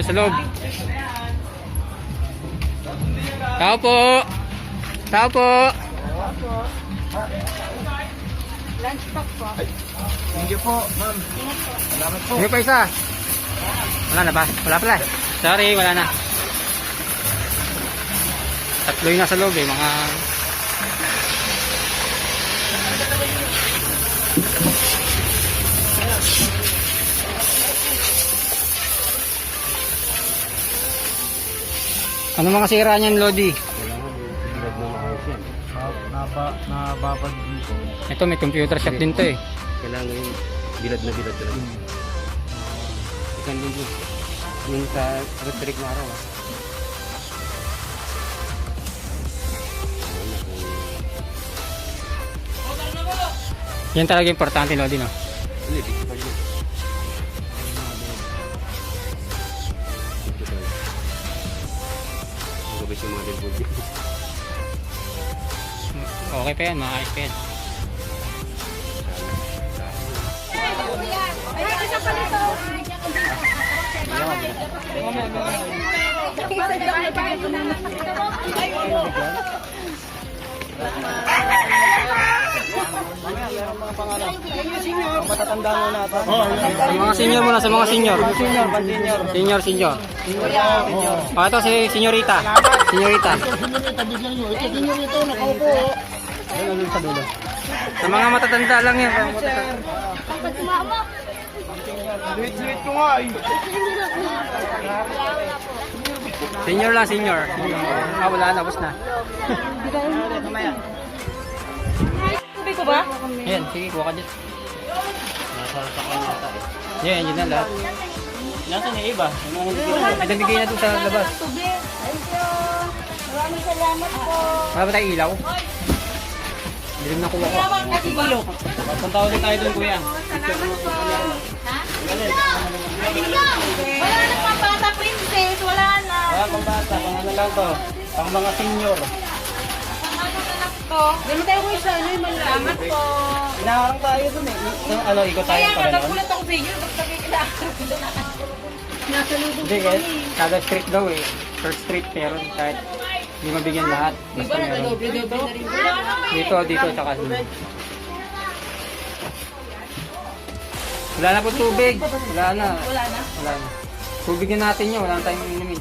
Doon sa loob. Tao po. Tao po. Lunch pack po. Thank you po, ma'am. Salamat po. Hindi pa isa. Wala na ba? Wala pala eh. Sorry, wala na. Tatlo yung nasa loob eh. Mga... Ano mga sira niyan, Lodi? Bilad na maayos yan. Nababad dito. Ito, may computer shop din to eh. Kailangan yung bilad na bilad talaga. Ikan din po. Yung sa retrik na araw. Yan talaga importante, Lodi, no? Hindi, dito pa yun. Magabis yung mga delboard. Okay pa yan, maayos pa yan. Matatanda mo na ito. Sa mga senior muna, sa mga senior. Senior. Senior. Oh, ito si senyorita. Senyorita. Sa mga matatanda lang yan. Duit ko nga eh. Senior lang, senior. Ah, wala na, bus na. Tubig ko ba? Ayan, sige, kuha ka dyan. Yan, yun na lahat. Nasaan yung iba? Ay, nabigay na doon sa labas. Tubig. Thank you. Maraming salamat po. Wala ba tayo ilaw? Dilim na kuha ko. Salamat kasi bilog. Punta ulit tayo doon, kuya. Salamat po. Ha? Wala na pang bata princess. Wala na. Wala pang bata, pang ano lang to. Pang mga senior. Ano na lang to? Dami tayo ko isa. Ano yung malamat po. Inaharang tayo doon eh. Ano, ikot tayo Kaya pa nga, gano'n? nagulat ako sa inyo. Ba't kami nasa lubog Hindi, guys. Kada street daw eh. Per street meron kahit hindi mabigyan lahat. Basta meron. Doble-doble na rin. Dito, tsaka dito. Wala na po tubig. Wala na. Wala na. Wala na. Tubigyan natin yun. Wala na tayong inumin.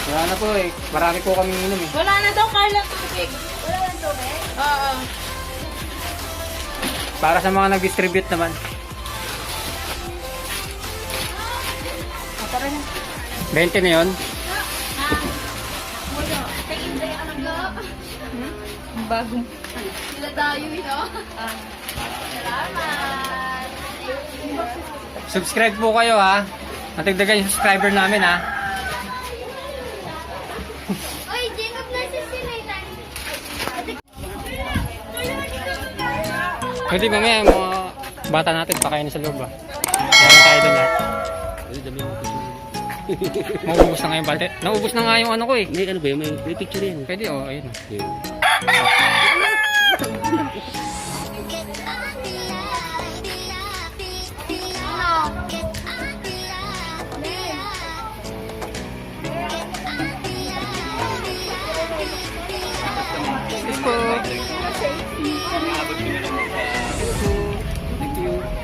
Wala na po eh. Marami po kaming inom eh. Wala na daw, Carla, tubig. Wala na tubig? Oo. Para sa mga nag-distribute naman. Tara na. 20 na yun. Bagong. Sila tayo, no? Salamat! Subscribe po kayo ha. Matagdagan yung subscriber namin ha. Oy, Jacob na si Sinaytan. Pwede mamaya yung mga bata natin pakain sa loob ha. Meron tayo doon ha. Maubos na nga yung balte. Naubos na nga yung ano ko eh. May ano ba yun? May picture yan. Pwede oh, ayun. Yes po. Thank you.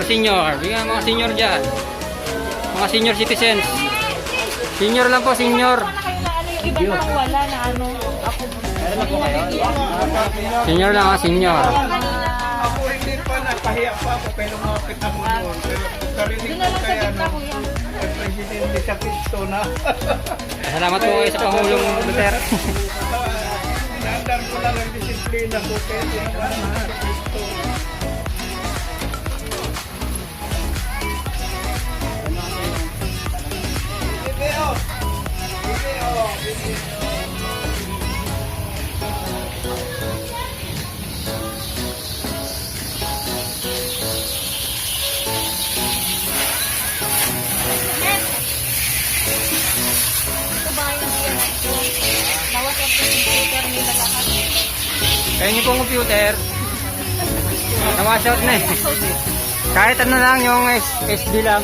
Senior. Bigyan mga senior dyan. Mga senior citizens. Senior lang po, senior. Iba na wala na ano. Ako. Senior lang ha, senior. Ako hindi pa napahiya pa ako pero mapit ako doon. Pero karinig Doon ko na lang sa kaya gitna, kuya. Presidente sa Cristo na. Salamat po kayo sa Pangulong Duterte. Nandar ko lang ang disiplina ko kaya sinasama sa Cristo. Ito ba yung DNS ko? Bawas ang computer Kaya niyo pong computer. Na-washout na eh. Kahit ano lang, yung SD lang.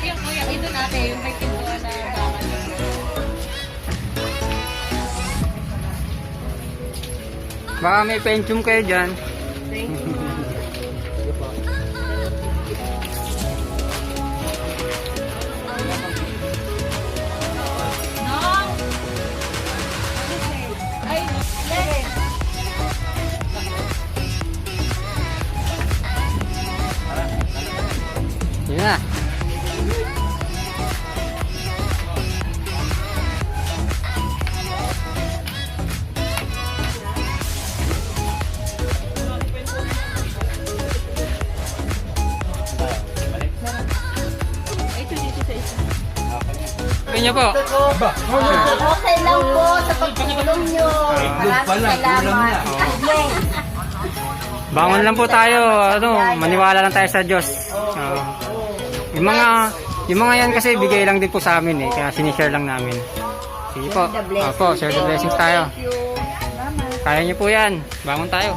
Yung kuya, ito natin, yung may pintuan na bakal. Baka may Pentium kayo dyan. No! Ay, okay. Yun na. Ito dito sa isa. Sabi niyo po. Okay lang po sa pagtulong nyo. Maraming salamat. Bangon lang po tayo. Ano, maniwala lang tayo sa Diyos. Yung mga yan kasi bigay lang din po sa amin eh. Kaya sinishare lang namin. Sige po. Opo, share the blessings tayo. Kaya niyo po yan. Bangon tayo.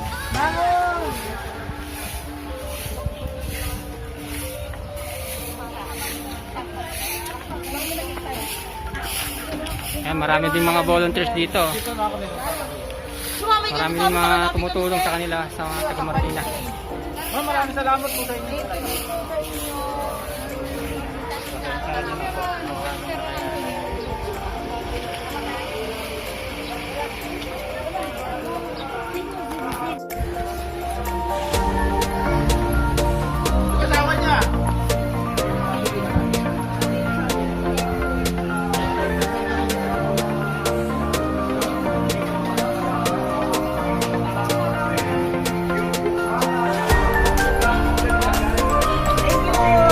Ayan, marami din mga volunteers dito. Marami din mga tumutulong sa kanila sa mga taga Marikina. Maraming salamat po sa inyo. Kasama niya.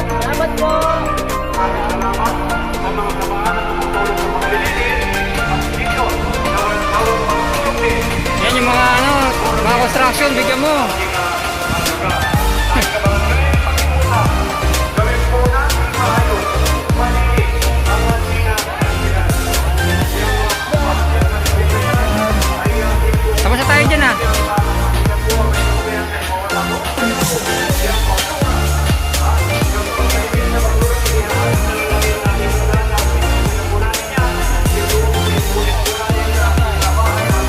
Salamat po. Yan yung mga ano, mga construction, bigyan mo. Tapos na tayo dyan ah.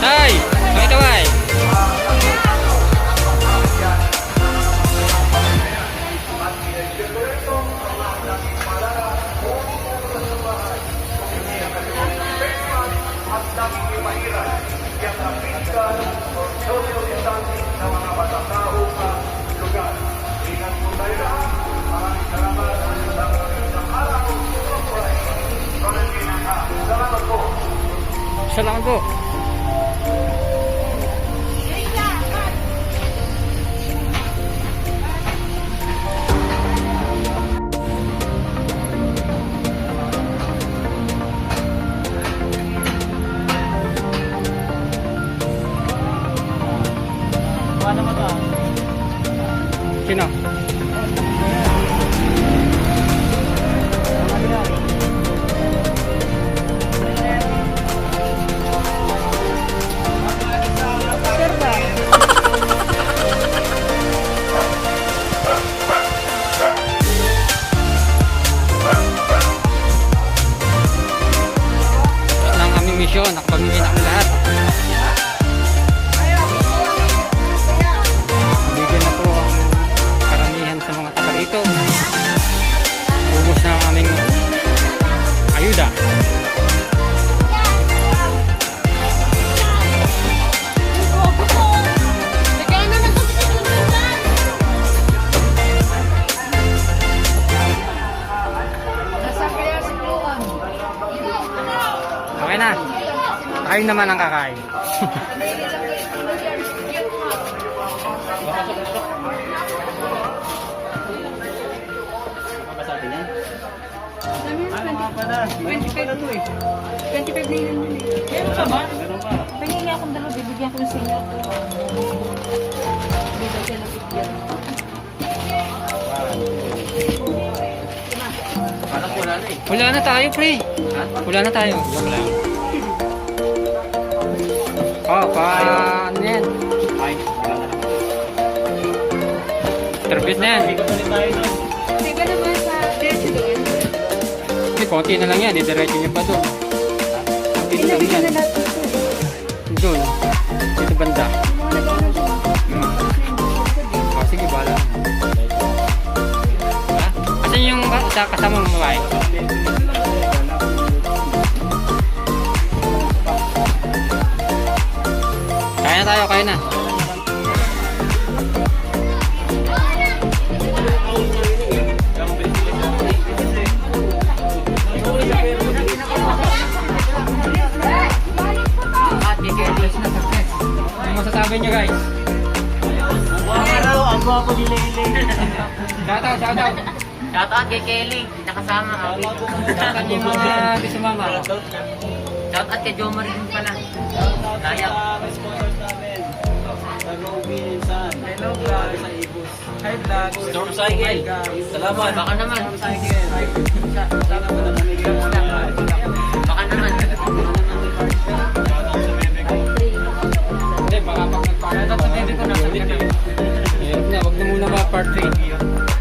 Tay, may taway. Salamat po. Sino? Tapos lang aming misyon, nakapamili na kami lahat. Bigyan na po ang karamihan sa mga taga rito. Ubos na ang aming ayuda. Okay na. Kayo naman ang kakain. Paghingi akong dalawa, bibigyan ko yung senior ko. Bibigyan ko ng bigyan. Wala na tayo, pre. Wala na tayo. Oo, ano yan? Service na yan. Sige naman sa diretso doon. Hindi, konti na lang yan. Didiretso niyo pa doon. Konti na lang Pinabigyan yan. na natin ito. Doon. Dito banda. Yung mga nag-ano doon. O, sige, bahala. Ha? Asan yung kasama mong babae? Kaya na tayo, kaya na. Ano masasabi nyo, guys? Shoutout, shoutout. Shoutout kay Kelly, nakasama ako. Shoutout yung mga gusto mama. Shoutout kay Jo Marie din pala. Nayak. Storm Cycle. Salamat. Baka naman. Baka naman. Hindi, baka pag nagpapalala sa baby ko, nasa ka na. Hirap na, wag na muna ba part 3.